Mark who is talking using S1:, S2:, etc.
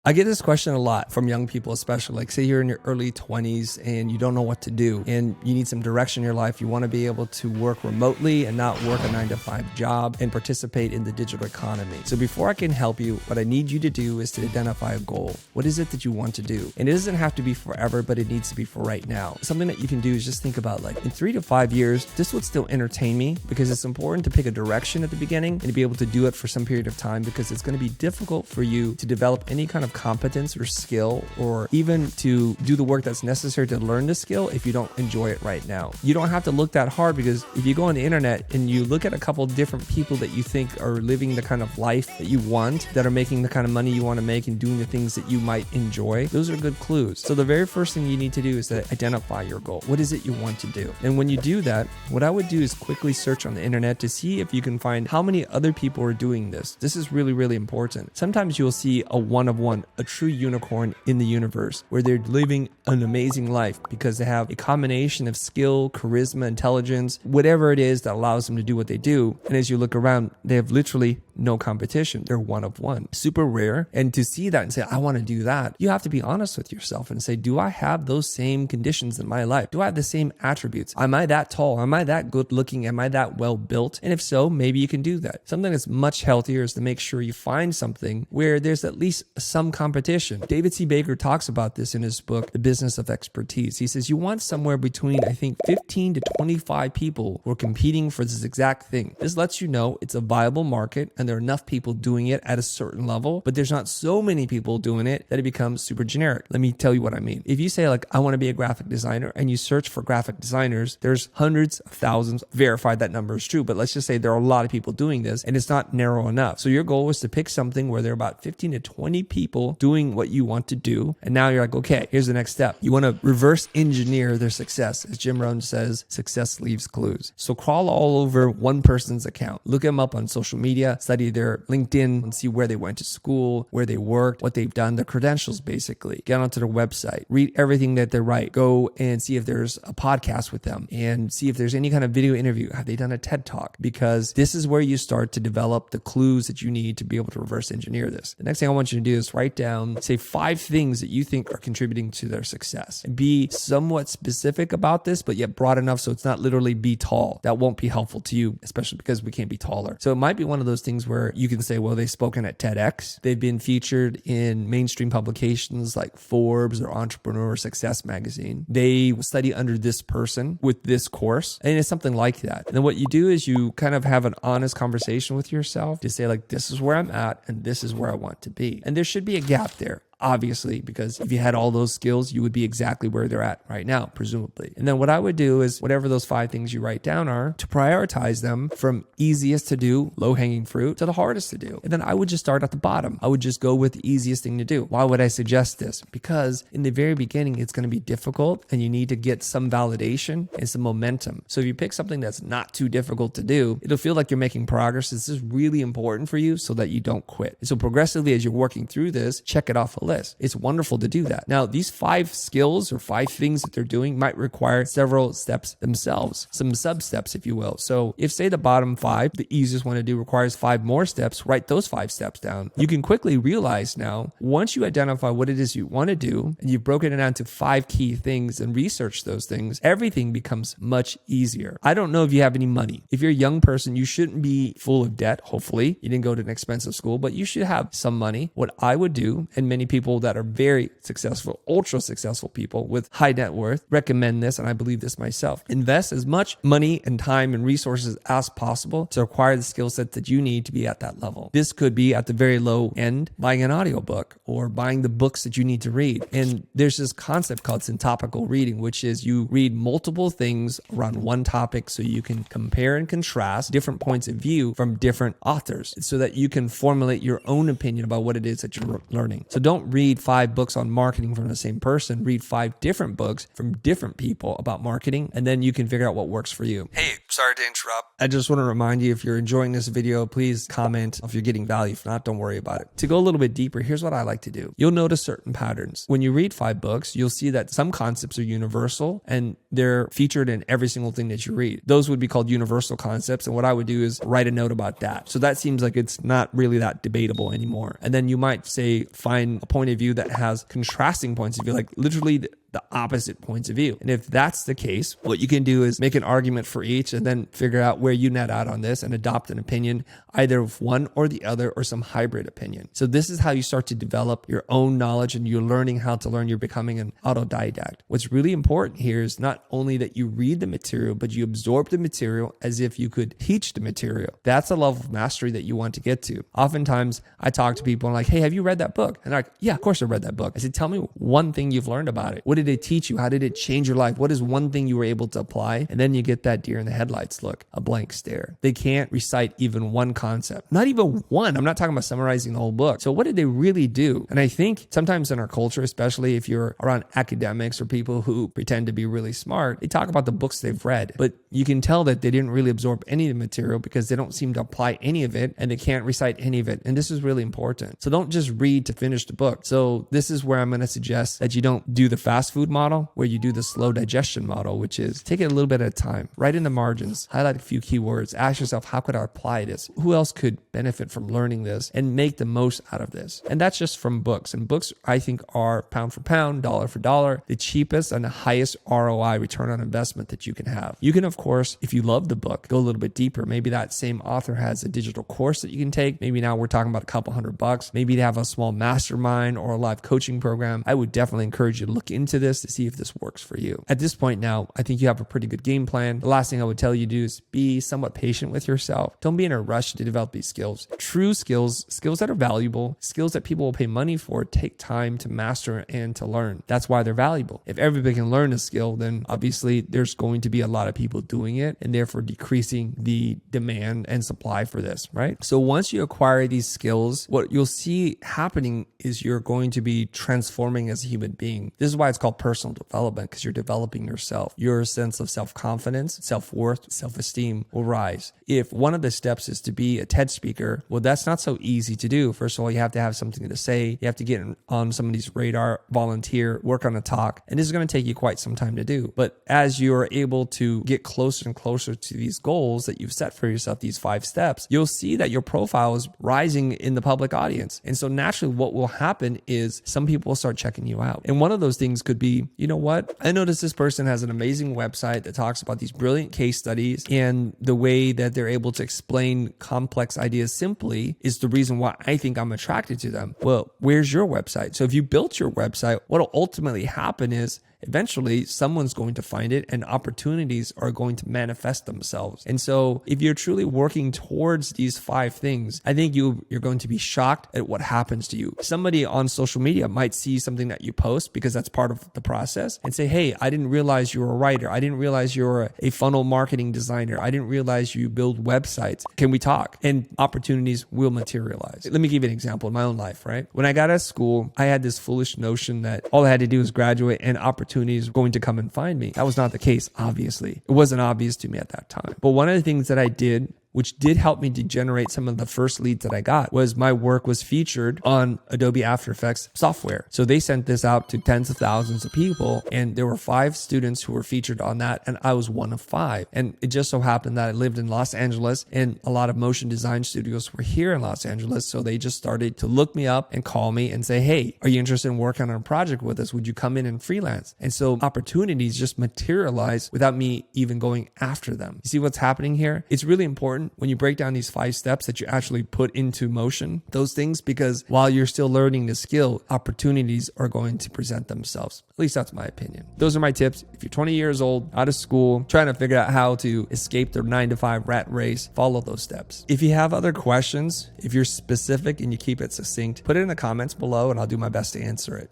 S1: I get this question a lot from young people, especially like say you're in your early 20s and you don't know what to do and you need some direction in your life. You want to be able to work remotely and not work a 9-to-5 job and participate in the digital economy. So before I can help you, what I need you to do is to identify a goal. What is it that you want to do? And it doesn't have to be forever, but it needs to be for right now. Something that you can do is just think about like in 3 to 5 years, this would still entertain me because it's important to pick a direction at the beginning and to be able to do it for some period of time because it's going to be difficult for you to develop any kind of competence or skill or even to do the work that's necessary to learn the skill if you don't enjoy it right now. You don't have to look that hard because if you go on the internet and you look at a couple of different people that you think are living the kind of life that you want, that are making the kind of money you want to make and doing the things that you might enjoy, those are good clues. So the very first thing you need to do is to identify your goal. What is it you want to do? And when you do that, what I would do is quickly search on the internet to see if you can find how many other people are doing this. This is really, really important. Sometimes you'll see a one of one, a true unicorn in the universe where they're living an amazing life because they have a combination of skill, charisma, intelligence, whatever it is that allows them to do what they do. And as you look around, they have literally no competition. They're one of one. Super rare. And to see that and say, I want to do that, you have to be honest with yourself and say, do I have those same conditions in my life? Do I have the same attributes? Am I that tall? Am I that good looking? Am I that well built? And if so, maybe you can do that. Something that's much healthier is to make sure you find something where there's at least some competition. David C. Baker talks about this in his book, The Business of Expertise. He says you want somewhere between, I think, 15 to 25 people who are competing for this exact thing. This lets you know it's a viable market and there are enough people doing it at a certain level, but there's not so many people doing it that it becomes super generic. Let me tell you what I mean. If you say like, I want to be a graphic designer and you search for graphic designers, there's hundreds of thousands, verified that number is true, but let's just say there are a lot of people doing this and it's not narrow enough. So your goal is to pick something where there are about 15 to 20 people doing what you want to do. And now you're like, okay, here's the next step. You want to reverse engineer their success. As Jim Rohn says, success leaves clues. So crawl all over one person's account. Look them up on social media, study their LinkedIn and see where they went to school, where they worked, what they've done, their credentials basically. Get onto their website, read everything that they write. Go and see if there's a podcast with them and see if there's any kind of video interview. Have they done a TED Talk? Because this is where you start to develop the clues that you need to be able to reverse engineer this. The next thing I want you to do is write down, say 5 things that you think are contributing to their success. And be somewhat specific about this, but yet broad enough so it's not literally be tall. That won't be helpful to you, especially because we can't be taller. So it might be one of those things where you can say, well, they've spoken at TEDx. They've been featured in mainstream publications like Forbes or Entrepreneur Success Magazine. They study under this person with this course. And it's something like that. And then what you do is you kind of have an honest conversation with yourself to say like, this is where I'm at and this is where I want to be. And there should be a gap there. Obviously, because if you had all those skills, you would be exactly where they're at right now, presumably. And then what I would do is whatever those 5 things you write down are, to prioritize them from easiest to do, low-hanging fruit, to the hardest to do. And then I would just start at the bottom. I would just go with the easiest thing to do. Why would I suggest this? Because in the very beginning, it's going to be difficult and you need to get some validation and some momentum. So if you pick something that's not too difficult to do, it'll feel like you're making progress. This is really important for you so that you don't quit. And so progressively, as you're working through this, check it off a list. It's wonderful to do that. Now, these 5 skills or 5 things that they're doing might require several steps themselves, some sub-steps, if you will. So if say the bottom 5, the easiest one to do requires 5 more steps, write those 5 steps down. You can quickly realize now, once you identify what it is you want to do, and you've broken it down to 5 key things and research those things, everything becomes much easier. I don't know if you have any money. If you're a young person, you shouldn't be full of debt. Hopefully you didn't go to an expensive school, but you should have some money. What I would do, and many people that are very successful, ultra successful people with high net worth recommend this, and I believe this myself. Invest as much money and time and resources as possible to acquire the skill set that you need to be at that level. This could be at the very low end, buying an audiobook or buying the books that you need to read. And there's this concept called syntopical reading, which is you read multiple things around one topic so you can compare and contrast different points of view from different authors so that you can formulate your own opinion about what it is that you're learning. So don't read 5 books on marketing from the same person. Read 5 different books from different people about marketing, and then you can figure out what works for you. Hey, sorry to interrupt. I just want to remind you, if you're enjoying this video, please comment if you're getting value. If not, don't worry about it. To go a little bit deeper, here's what I like to do. You'll notice certain patterns. When you read 5 books, you'll see that some concepts are universal and they're featured in every single thing that you read. Those would be called universal concepts. And what I would do is write a note about that. So that seems like it's not really that debatable anymore. And then you might say, find a point point of view that has contrasting points of view, like literally the opposite points of view. And if that's the case, what you can do is make an argument for each and then figure out where you net out on this and adopt an opinion, either of one or the other or some hybrid opinion. So this is how you start to develop your own knowledge, and you're learning how to learn. You're becoming an autodidact. What's really important here is not only that you read the material, but you absorb the material as if you could teach the material. That's a level of mastery that you want to get to. Oftentimes I talk to people and I'm like, hey, have you read that book? And they're like, yeah, of course I read that book. I said, tell me one thing you've learned about it. What did it teach you? How did it change your life? What is one thing you were able to apply? And then you get that deer in the headlights look, a blank stare. They can't recite even one concept, not even one. I'm not talking about summarizing the whole book. So what did they really do? And I think sometimes in our culture, especially if you're around academics or people who pretend to be really smart, they talk about the books they've read, but you can tell that they didn't really absorb any of the material because they don't seem to apply any of it and they can't recite any of it. And this is really important. So don't just read to finish the book. So this is where I'm going to suggest that you don't do the fast food model, where you do the slow digestion model, which is take it a little bit at a time, write in the margins, highlight a few keywords, ask yourself, how could I apply this? Who else could benefit from learning this and make the most out of this? And that's just from books. And books, I think, are pound for pound, dollar for dollar, the cheapest and the highest ROI, return on investment, that you can have. You can, of course, if you love the book, go a little bit deeper. Maybe that same author has a digital course that you can take. Maybe now we're talking about a couple $100. Maybe they have a small mastermind or a live coaching program. I would definitely encourage you to look into this to see if this works for you. At this point now, I think you have a pretty good game plan. The last thing I would tell you to do is be somewhat patient with yourself. Don't be in a rush to develop these skills. True skills that are valuable, skills that people will pay money for, take time to master and to learn. That's why they're valuable. If everybody can learn a skill, then obviously there's going to be a lot of people doing it and therefore decreasing the demand and supply for this, right? So once you acquire these skills, what you'll see happening is you're going to be transforming as a human being. This is why it's called personal development, because you're developing yourself. Your sense of self-confidence, self-worth, self-esteem will rise. If one of the steps is to be a TED speaker, well, that's not so easy to do. First of all, you have to have something to say. You have to get on somebody's radar, volunteer, work on a talk. And this is going to take you quite some time to do. But as you're able to get closer and closer to these goals that you've set for yourself, these 5 steps, you'll see that your profile is rising in the public audience. And so naturally what will happen is some people will start checking you out. And one of those things could be, you know what? I noticed this person has an amazing website that talks about these brilliant case studies, and the way that they're able to explain complex ideas simply is the reason why I think I'm attracted to them. Well, where's your website? So if you built your website, what'll ultimately happen is eventually someone's going to find it and opportunities are going to manifest themselves. And so if you're truly working towards these 5 things, I think you're going to be shocked at what happens to you. Somebody on social media might see something that you post, because that's part of the process, and say, hey, I didn't realize you were a writer. I didn't realize you're a funnel marketing designer. I didn't realize you build websites. Can we talk? And opportunities will materialize. Let me give you an example in my own life, right? When I got out of school, I had this foolish notion that all I had to do was graduate and opportunities going to come and find me. That was not the case, obviously. It wasn't obvious to me at that time. But one of the things that I did, which did help me to generate some of the first leads that I got, was my work was featured on Adobe After Effects software. So they sent this out to tens of thousands of people, and there were 5 students who were featured on that, and I was one of 5. And it just so happened that I lived in Los Angeles, and a lot of motion design studios were here in Los Angeles. So they just started to look me up and call me and say, hey, are you interested in working on a project with us? Would you come in and freelance? And so opportunities just materialize without me even going after them. You see what's happening here? It's really important when you break down these 5 steps that you actually put into motion those things, because while you're still learning the skill, opportunities are going to present themselves. At least that's my opinion. Those are my tips. If you're 20 years old, out of school, trying to figure out how to escape the 9-to-5 rat race, follow those steps. If you have other questions, if you're specific and you keep it succinct, put it in the comments below and I'll do my best to answer it.